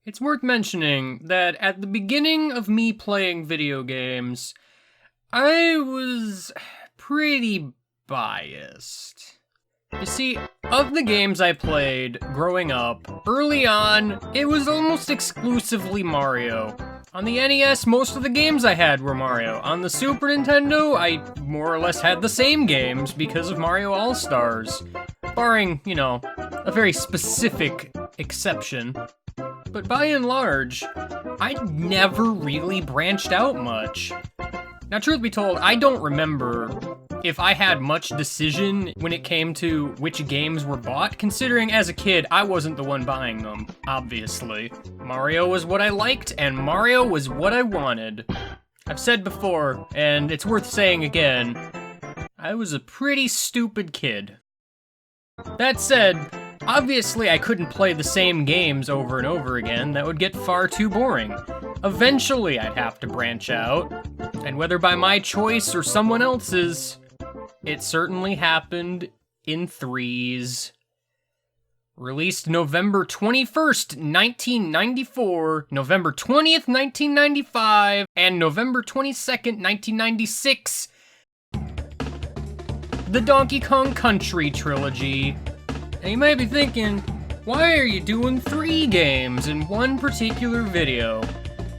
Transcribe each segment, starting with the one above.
It's worth mentioning that at the beginning of me playing video games, I was pretty biased. You see, of the games I played growing up, early on, it was almost exclusively Mario. On the NES, most of the games I had were Mario. On the Super Nintendo, I more or less had the same games because of Mario All-Stars. Barring, a very specific exception. But by and large, I never really branched out much. Now, truth be told, I don't remember if I had much decision when it came to which games were bought, considering as a kid, I wasn't the one buying them, obviously. Mario was what I liked, and Mario was what I wanted. I've said before, and it's worth saying again, I was a pretty stupid kid. That said, obviously I couldn't play the same games over and over again. That would get far too boring. Eventually I'd have to branch out, and whether by my choice or someone else's, it certainly happened in threes. Released November 21st, 1994, November 20th, 1995, and November 22nd, 1996. The Donkey Kong Country trilogy. And you might be thinking, why are you doing 3 games in one particular video?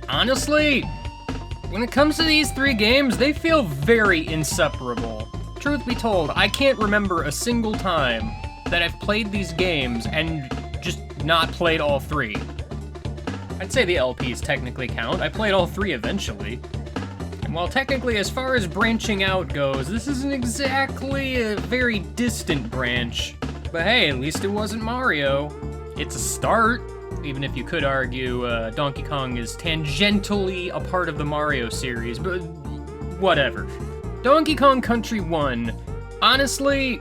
Honestly, when it comes to these 3 games, they feel very inseparable. Truth be told, I can't remember a single time that I've played these games and just not played all 3. I'd say the LPs technically count. I played all 3 eventually. And while technically, as far as branching out goes, this isn't exactly a very distant branch. But hey, at least it wasn't Mario. It's a start, even if you could argue Donkey Kong is tangentially a part of the Mario series, but whatever. Donkey Kong Country 1, honestly,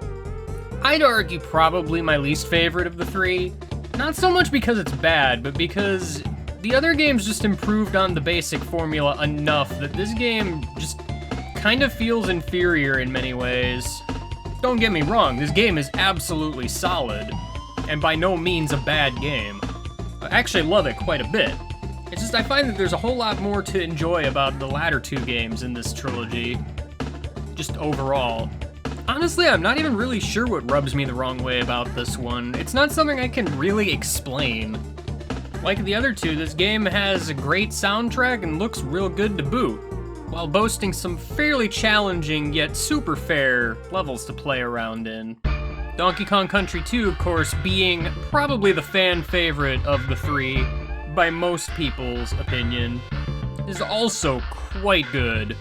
I'd argue probably my least favorite of the 3. Not so much because it's bad, but because the other games just improved on the basic formula enough that this game just kind of feels inferior in many ways. Don't get me wrong, this game is absolutely solid, and by no means a bad game. I actually love it quite a bit. It's just I find that there's a whole lot more to enjoy about the latter 2 games in this trilogy, just overall. Honestly, I'm not even really sure what rubs me the wrong way about this one. It's not something I can really explain. Like the other 2, this game has a great soundtrack and looks real good to boot, while boasting some fairly challenging yet super fair levels to play around in. Donkey Kong Country 2, of course, being probably the fan favorite of the 3, by most people's opinion, is also quite good.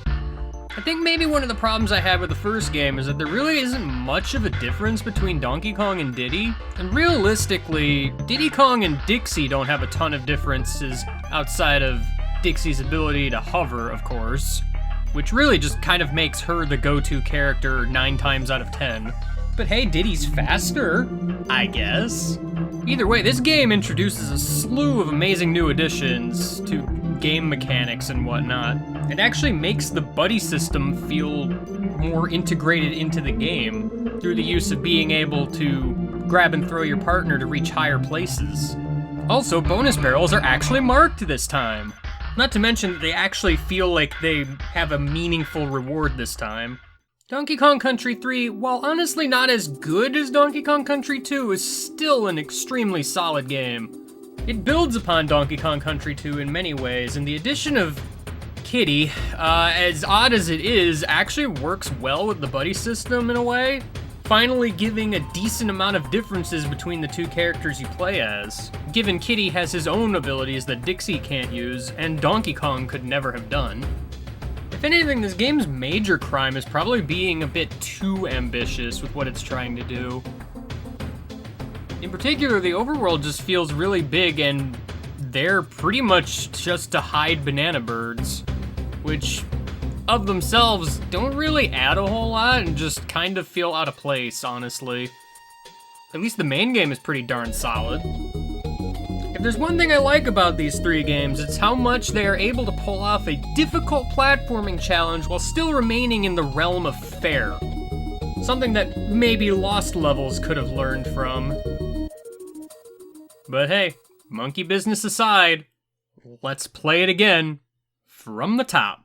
I think maybe one of the problems I had with the first game is that there really isn't much of a difference between Donkey Kong and Diddy, and realistically, Diddy Kong and Dixie don't have a ton of differences outside of Dixie's ability to hover, of course, which really just kind of makes her the go-to character 9 times out of 10. But hey, Diddy's faster, I guess. Either way, this game introduces a slew of amazing new additions to game mechanics and whatnot. It actually makes the buddy system feel more integrated into the game through the use of being able to grab and throw your partner to reach higher places. Also, bonus barrels are actually marked this time. Not to mention that they actually feel like they have a meaningful reward this time. Donkey Kong Country 3, while honestly not as good as Donkey Kong Country 2, is still an extremely solid game. It builds upon Donkey Kong Country 2 in many ways, and the addition of Kitty, as odd as it is, actually works well with the buddy system in a way, finally giving a decent amount of differences between the 2 characters you play as, given Kitty has his own abilities that Dixie can't use, and Donkey Kong could never have done. If anything, this game's major crime is probably being a bit too ambitious with what it's trying to do. In particular, the overworld just feels really big, and they're pretty much just to hide banana birds, which of themselves don't really add a whole lot and just kind of feel out of place, honestly. At least the main game is pretty darn solid. If there's one thing I like about these 3 games, it's how much they are able to pull off a difficult platforming challenge while still remaining in the realm of fair. Something that maybe Lost Levels could have learned from. But hey, monkey business aside, let's play it again from the top.